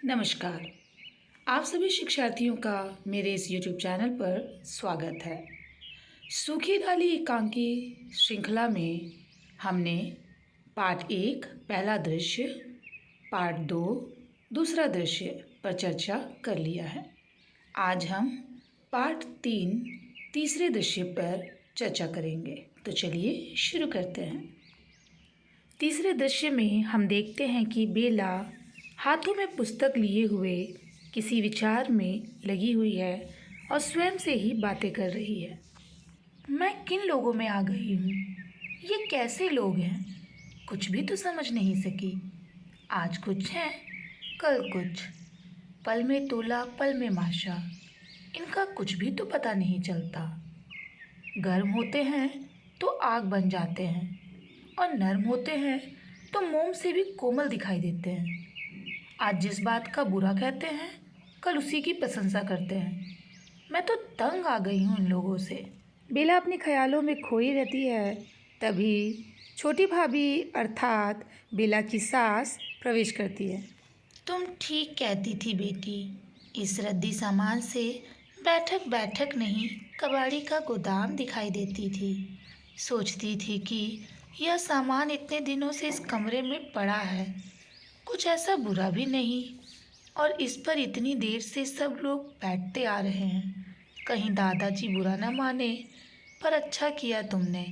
नमस्कार। आप सभी शिक्षार्थियों का मेरे इस YouTube चैनल पर स्वागत है। सूखी डाली एकांकी श्रृंखला में हमने पाठ 1 पहला दृश्य, पाठ 2 दूसरा दृश्य पर चर्चा कर लिया है। आज हम पाठ 3 तीसरे दृश्य पर चर्चा करेंगे। तो चलिए शुरू करते हैं। तीसरे दृश्य में हम देखते हैं कि बेला हाथों में पुस्तक लिए हुए किसी विचार में लगी हुई है और स्वयं से ही बातें कर रही है। मैं किन लोगों में आ गई हूँ? ये कैसे लोग हैं? कुछ भी तो समझ नहीं सकी। आज कुछ है, कल कुछ। पल में तोला, पल में माशा। इनका कुछ भी तो पता नहीं चलता। गर्म होते हैं तो आग बन जाते हैं और नर्म होते हैं तो मोम से भी कोमल दिखाई देते हैं। आज जिस बात का बुरा कहते हैं, कल उसी की प्रशंसा करते हैं। मैं तो तंग आ गई हूँ इन लोगों से। बेला अपने ख्यालों में खोई रहती है। तभी छोटी भाभी अर्थात बेला की सास प्रवेश करती है। तुम ठीक कहती थी बेटी। इस रद्दी सामान से बैठक बैठक नहीं, कबाड़ी का गोदाम दिखाई देती थी। सोचती थी कि यह सामान इतने दिनों से इस कमरे में पड़ा है, कुछ ऐसा बुरा भी नहीं, और इस पर इतनी देर से सब लोग बैठते आ रहे हैं। कहीं दादाजी बुरा न माने, पर अच्छा किया तुमने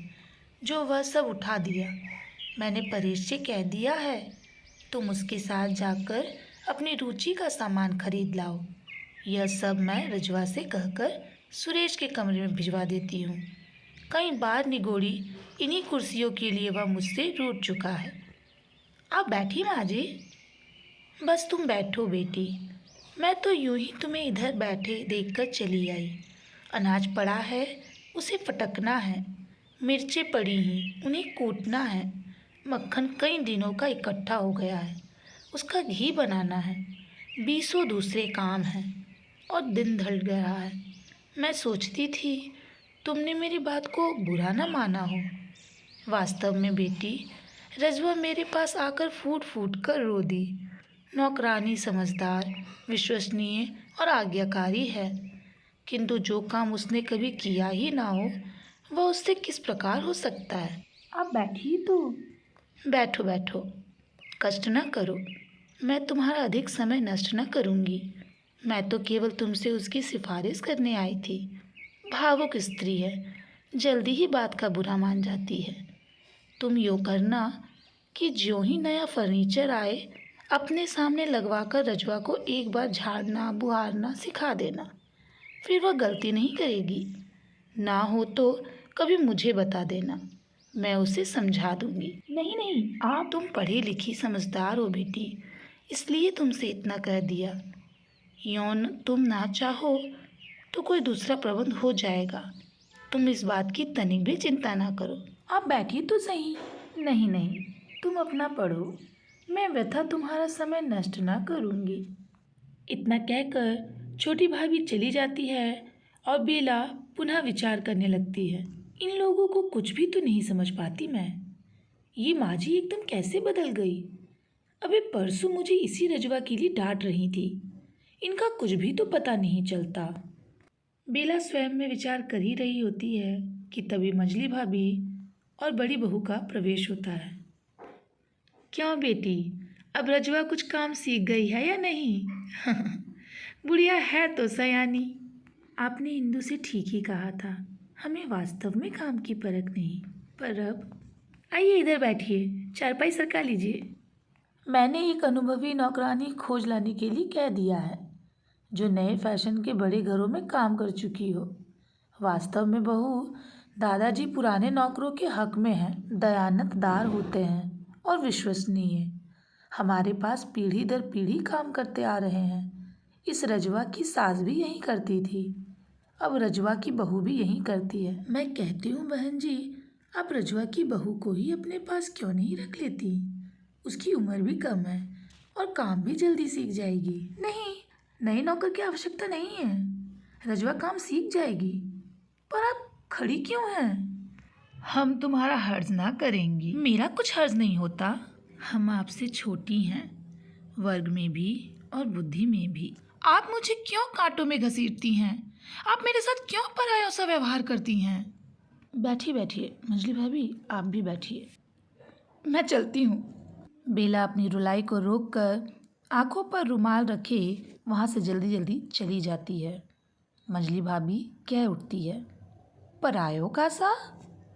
जो वह सब उठा दिया। मैंने परेश से कह दिया है, तुम उसके साथ जाकर अपनी रुचि का सामान खरीद लाओ। यह सब मैं रजवा से कहकर सुरेश के कमरे में भिजवा देती हूँ। कई बार निगोड़ी इन्हीं कुर्सियों के लिए वह मुझसे रूठ चुका है। आप बैठी माँ जी। बस तुम बैठो बेटी। मैं तो यूं ही तुम्हें इधर बैठे देखकर चली आई। अनाज पड़ा है, उसे फटकना है। मिर्चें पड़ी हैं, उन्हें कूटना है। मक्खन कई दिनों का इकट्ठा हो गया है, उसका घी बनाना है। बीसों दूसरे काम हैं और दिन ढल गया है। मैं सोचती थी तुमने मेरी बात को बुरा न माना हो। वास्तव में बेटी, रजवा मेरे पास आकर फूट फूट कर रो दी। नौकरानी समझदार, विश्वसनीय और आज्ञाकारी है, किंतु जो काम उसने कभी किया ही ना हो वह उससे किस प्रकार हो सकता है। आप बैठिए तो। बैठो बैठो, कष्ट न करो। मैं तुम्हारा अधिक समय नष्ट न करूँगी। मैं तो केवल तुमसे उसकी सिफारिश करने आई थी। भावुक स्त्री है, जल्दी ही बात का बुरा मान जाती है। तुम यूँ करना कि ज्यों ही नया फर्नीचर आए अपने सामने लगवाकर रजवा को एक बार झाड़ना बुहारना सिखा देना। फिर वह गलती नहीं करेगी। ना हो तो कभी मुझे बता देना, मैं उसे समझा दूंगी। नहीं नहीं, आप तुम पढ़ी लिखी समझदार हो बेटी, इसलिए तुमसे इतना कह दिया। यौन तुम ना चाहो तो कोई दूसरा प्रबंध हो जाएगा। तुम इस बात की तनिक भी चिंता ना करो। आप बैठिए तो सही। नहीं नहीं, तुम अपना पढ़ो, मैं व्यथा तुम्हारा समय नष्ट ना करूँगी। इतना कहकर छोटी भाभी चली जाती है और बेला पुनः विचार करने लगती है। इन लोगों को कुछ भी तो नहीं समझ पाती मैं। ये माँ जी एकदम कैसे बदल गई। अबे परसों मुझे इसी रजवा के लिए डांट रही थी। इनका कुछ भी तो पता नहीं चलता। बेला स्वयं में विचार कर ही रही होती है कि तभी मंजली भाभी और बड़ी बहू का प्रवेश होता है। क्यों बेटी, अब रजवा कुछ काम सीख गई है या नहीं? बुढ़िया है तो सयानी। आपने इंदु से ठीक ही कहा था, हमें वास्तव में काम की परख नहीं। पर अब आइए इधर बैठिए, चारपाई सरका लीजिए। मैंने एक अनुभवी नौकरानी खोज लाने के लिए कह दिया है, जो नए फैशन के बड़े घरों में काम कर चुकी हो। वास्तव में बहू, दादाजी पुराने नौकरों के हक में हैं, दयानतदार होते हैं और विश्वसनीय। हमारे पास पीढ़ी दर पीढ़ी काम करते आ रहे हैं। इस रजवा की सास भी यही करती थी, अब रजवा की बहू भी यही करती है। मैं कहती हूँ बहन जी, आप रजवा की बहू को ही अपने पास क्यों नहीं रख लेती? उसकी उम्र भी कम है और काम भी जल्दी सीख जाएगी। नहीं, नए नौकर की आवश्यकता नहीं है, रजवा काम सीख जाएगी। पर आप खड़ी क्यों हैं? हम तुम्हारा हर्ज ना करेंगी। मेरा कुछ हर्ज नहीं होता। हम आपसे छोटी हैं, वर्ग में भी और बुद्धि में भी। आप मुझे क्यों कांटों में घसीटती हैं? आप मेरे साथ क्यों परायों सा व्यवहार करती हैं? बैठिए बैठिए मंजली भाभी, आप भी बैठिए, मैं चलती हूँ। बेला अपनी रुलाई को रोककर आंखों पर रुमाल रखे वहाँ से जल्दी जल्दी चली जाती है। मंजली भाभी कह उठती है, परायों का सा?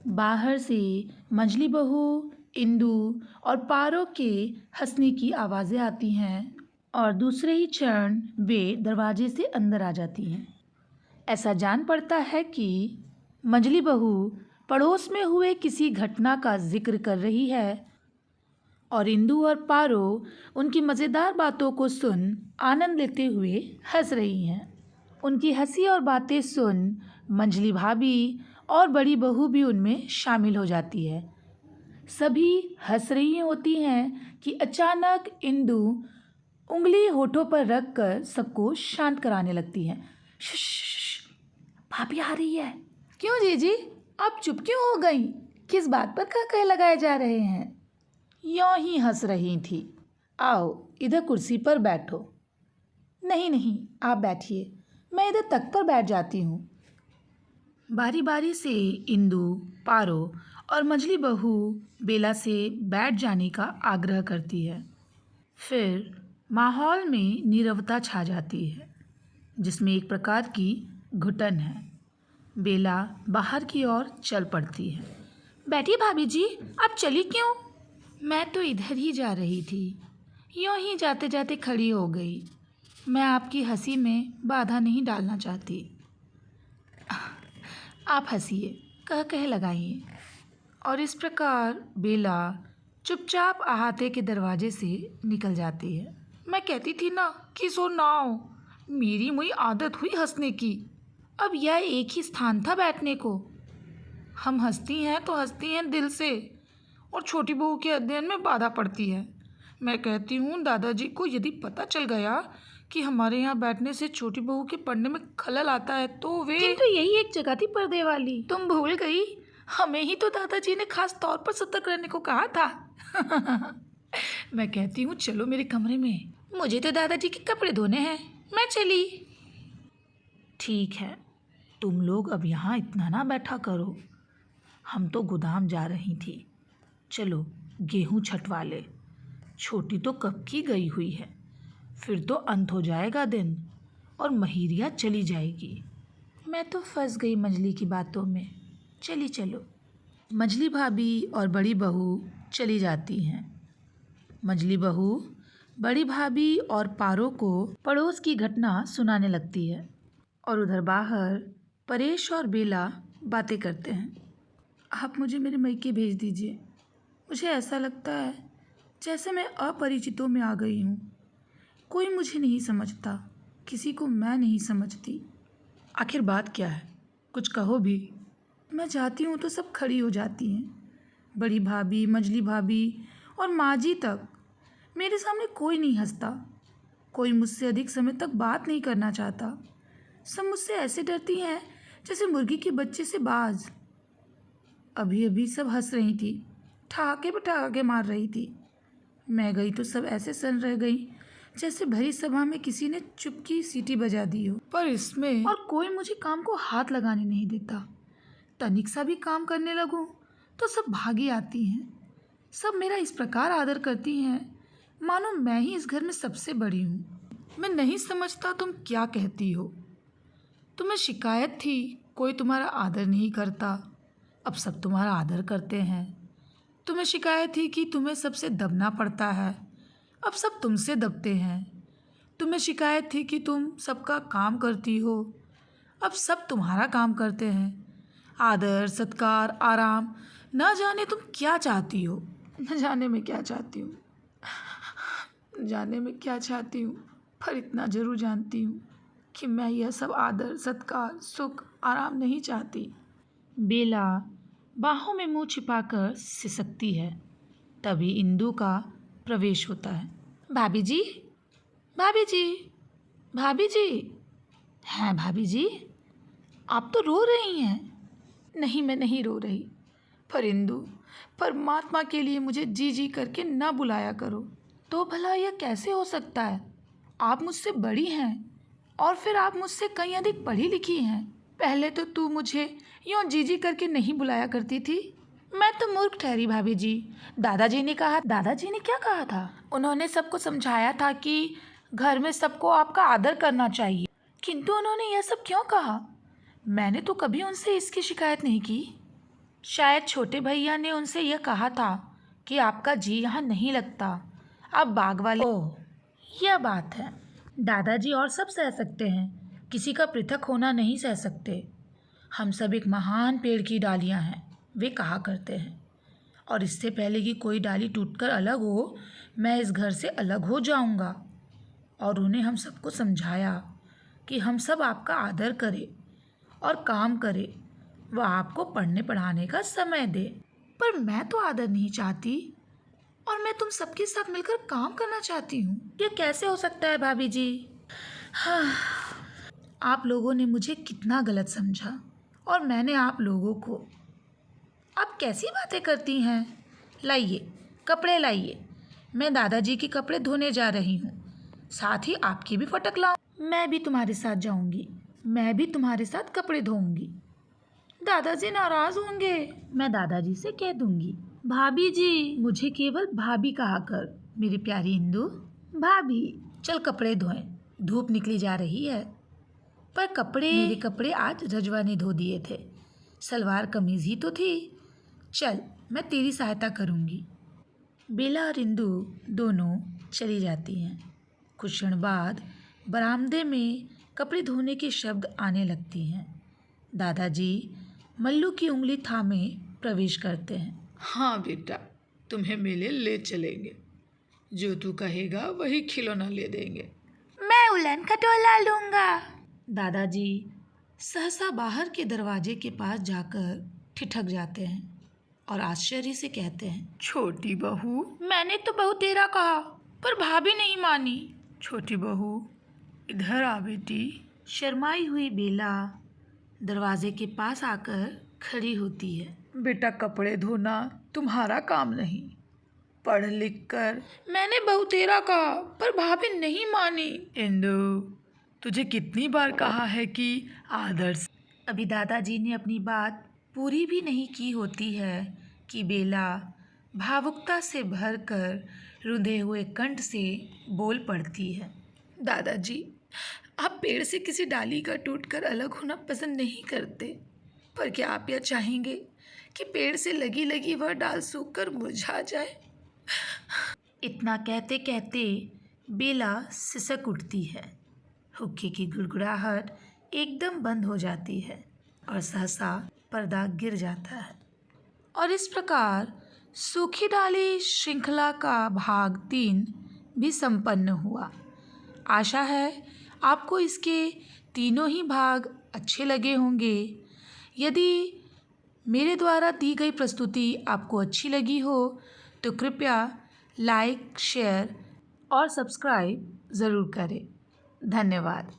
बाहर से मंजली बहू, इंदू और पारो के हंसने की आवाज़ें आती हैं और दूसरे ही क्षण वे दरवाजे से अंदर आ जाती हैं। ऐसा जान पड़ता है कि मंजली बहू पड़ोस में हुए किसी घटना का जिक्र कर रही है और इंदू और पारो उनकी मज़ेदार बातों को सुन आनंद लेते हुए हंस रही हैं। उनकी हंसी और बातें सुन मंजली भाभी और बड़ी बहू भी उनमें शामिल हो जाती है। सभी हंस रही होती हैं कि अचानक इंदू उंगली होठों पर रखकर सबको शांत कराने लगती है। श्श, भाभी आ रही है। क्यों जीजी, आप चुप क्यों हो गई? किस बात पर कह लगाए जा रहे हैं? यूं ही हंस रही थी। आओ इधर कुर्सी पर बैठो। नहीं नहीं, आप बैठिए, मैं इधर तख्त पर बैठ जाती हूँ। बारी बारी से इंदू, पारो और मंजली बहू बेला से बैठ जाने का आग्रह करती है। फिर माहौल में नीरवता छा जाती है जिसमें एक प्रकार की घुटन है। बेला बाहर की ओर चल पड़ती है। बैठिए भाभी जी, आप चली क्यों? मैं तो इधर ही जा रही थी, यूं ही जाते जाते खड़ी हो गई। मैं आपकी हंसी में बाधा नहीं डालना चाहती। आप हंसिए, कह लगाइए। और इस प्रकार बेला चुपचाप अहाते के दरवाजे से निकल जाती है। मैं कहती थी ना कि सो ना हो, मेरी मुई आदत हुई हंसने की। अब यह एक ही स्थान था बैठने को। हम हंसती हैं तो हंसती हैं दिल से, और छोटी बहू के अध्ययन में बाधा पड़ती है। मैं कहती हूँ दादाजी को यदि पता चल गया कि हमारे यहाँ बैठने से छोटी बहू के पढ़ने में खलल आता है तो वे। किंतु यही एक जगह थी पर्दे वाली, तुम भूल गई? हमें ही तो दादाजी ने खास तौर पर सतर्क रहने को कहा था। मैं कहती हूँ चलो मेरे कमरे में, मुझे तो दादाजी के कपड़े धोने हैं, मैं चली। ठीक है, तुम लोग अब यहाँ इतना ना बैठा करो, हम तो गोदाम जा रही थी। चलो गेहूँ छटवा ले, छोटी तो कब की गई हुई है, फिर तो अंत हो जाएगा दिन और महिरिया चली जाएगी। मैं तो फंस गई मंजली की बातों में, चली चलो। मंजली भाभी और बड़ी बहू चली जाती हैं। मंजली बहू बड़ी भाभी और पारो को पड़ोस की घटना सुनाने लगती है और उधर बाहर परेश और बेला बातें करते हैं। आप मुझे मेरे मैके भेज दीजिए, मुझे ऐसा लगता है जैसे मैं अपरिचितों में आ गई हूँ। कोई मुझे नहीं समझता, किसी को मैं नहीं समझती। आखिर बात क्या है, कुछ कहो भी। मैं जाती हूँ तो सब खड़ी हो जाती हैं, बड़ी भाभी, मंजली भाभी और माँ जी तक। मेरे सामने कोई नहीं हंसता, कोई मुझसे अधिक समय तक बात नहीं करना चाहता। सब मुझसे ऐसे डरती हैं जैसे मुर्गी के बच्चे से बाज। अभी अभी सब हंस रही थी, ठहाके पे ठहाके मार रही थी। मैं गई तो सब ऐसे सन रह गई जैसे भरी सभा में किसी ने चुपकी सीटी बजा दी हो। पर इसमें और कोई मुझे काम को हाथ लगाने नहीं देता। तनिक सा भी काम करने लगूं तो सब भागी आती हैं। सब मेरा इस प्रकार आदर करती हैं मानो मैं ही इस घर में सबसे बड़ी हूँ। मैं नहीं समझता तुम क्या कहती हो। तुम्हें शिकायत थी कोई तुम्हारा आदर नहीं करता, अब सब तुम्हारा आदर करते हैं। तुम्हें शिकायत थी कि तुम्हें सबसे दबना पड़ता है, अब सब तुमसे दबते हैं। तुम्हें शिकायत थी कि तुम सबका काम करती हो, अब सब तुम्हारा काम करते हैं। आदर, सत्कार, आराम, न जाने तुम क्या चाहती हो। न जाने मैं क्या चाहती हूँ, न जाने मैं क्या चाहती हूँ, पर इतना जरूर जानती हूँ कि मैं यह सब आदर, सत्कार, सुख, आराम नहीं चाहती। बेला बाहों में मुंह छिपाकर सिसकती है। तभी इंदू का प्रवेश होता है। भाभी जी, भाभी जी, भाभी जी। हैं भाभी जी, आप तो रो रही हैं। नहीं, मैं नहीं रो रही, पर इंदू, परमात्मा के लिए मुझे जी जी करके ना बुलाया करो। तो भला यह कैसे हो सकता है? आप मुझसे बड़ी हैं और फिर आप मुझसे कहीं अधिक पढ़ी लिखी हैं। पहले तो तू मुझे यूँ जीजी करके नहीं बुलाया करती थी। मैं तो मूर्ख ठहरी भाभी जी। दादाजी ने क्या कहा था? उन्होंने सबको समझाया था कि घर में सबको आपका आदर करना चाहिए। किंतु उन्होंने यह सब क्यों कहा? मैंने तो कभी उनसे इसकी शिकायत नहीं की। शायद छोटे भैया ने उनसे यह कहा था कि आपका जी यहाँ नहीं लगता, आप बाग वाले। ओह, यह बात है। दादाजी और सब सह सकते हैं, किसी का पृथक होना नहीं सह सकते। हम सब एक महान पेड़ की डालियाँ हैं, वे कहा करते हैं, और इससे पहले कि कोई डाली टूटकर अलग हो, मैं इस घर से अलग हो जाऊंगा। और उन्हें हम सबको समझाया कि हम सब आपका आदर करें और काम करें, वह आपको पढ़ने पढ़ाने का समय दे। पर मैं तो आदर नहीं चाहती, और मैं तुम सबके साथ मिलकर काम करना चाहती हूँ। यह कैसे हो सकता है भाभी जी? हाँ, आप लोगों ने मुझे कितना गलत समझा और मैंने आप लोगों को। आप कैसी बातें करती हैं? लाइए कपड़े लाइए, मैं दादाजी के कपड़े धोने जा रही हूँ, साथ ही आपकी भी फटक लाऊं। मैं भी तुम्हारे साथ जाऊंगी, मैं भी तुम्हारे साथ कपड़े धोऊंगी। दादाजी नाराज होंगे। मैं दादाजी से कह दूंगी। भाभी जी, मुझे केवल भाभी कहा कर, मेरी प्यारी इंदु। भाभी, चल कपड़े धोएं, धूप निकली जा रही है। पर मेरे कपड़े आज रजवा ने धो दिए थे, सलवार कमीज ही तो थी। चल, मैं तेरी सहायता करूंगी। बेला और इंदु दोनों चली जाती हैं। कुछ क्षण बाद बरामदे में कपड़े धोने के शब्द आने लगती हैं। दादाजी मल्लू की उंगली थामे प्रवेश करते हैं। हाँ बेटा, तुम्हें मेले ले चलेंगे, जो तू कहेगा वही खिलौना ले देंगे। मैं उलन खटोला लूँगा। दादाजी सहसा बाहर के दरवाजे के पास जाकर ठिठक जाते हैं और आश्चर्य से कहते हैं, छोटी बहू। मैंने तो बहुत देरा कहा, पर भाभी नहीं मानी। छोटी बहू, इधर आ बेटी। शर्माई हुई बेला दरवाजे के पास आकर खड़ी होती है। बेटा, कपड़े धोना तुम्हारा काम नहीं, पढ़ लिख कर। मैंने बहुत देरा कहा, पर भाभी नहीं मानी। इंदु, तुझे कितनी बार कहा है कि आदर से। अभी दादाजी ने अपनी बात पूरी भी नहीं की होती है कि बेला भावुकता से भरकर रुंधे हुए कंठ से बोल पड़ती है। दादाजी, आप पेड़ से किसी डाली का टूटकर अलग होना पसंद नहीं करते, पर क्या आप यह चाहेंगे कि पेड़ से लगी लगी वह डाल सूखकर मुरझा जाए? इतना कहते कहते बेला सिसक उठती है। हुक्के की गुड़गुड़ाहट एकदम बंद हो जाती है और सहसा पर्दा गिर जाता है। और इस प्रकार सूखी डाली श्रृंखला का भाग 3 भी संपन्न हुआ। आशा है आपको इसके तीनों ही भाग अच्छे लगे होंगे। यदि मेरे द्वारा दी गई प्रस्तुति आपको अच्छी लगी हो तो कृपया लाइक, शेयर और सब्सक्राइब ज़रूर करें। धन्यवाद।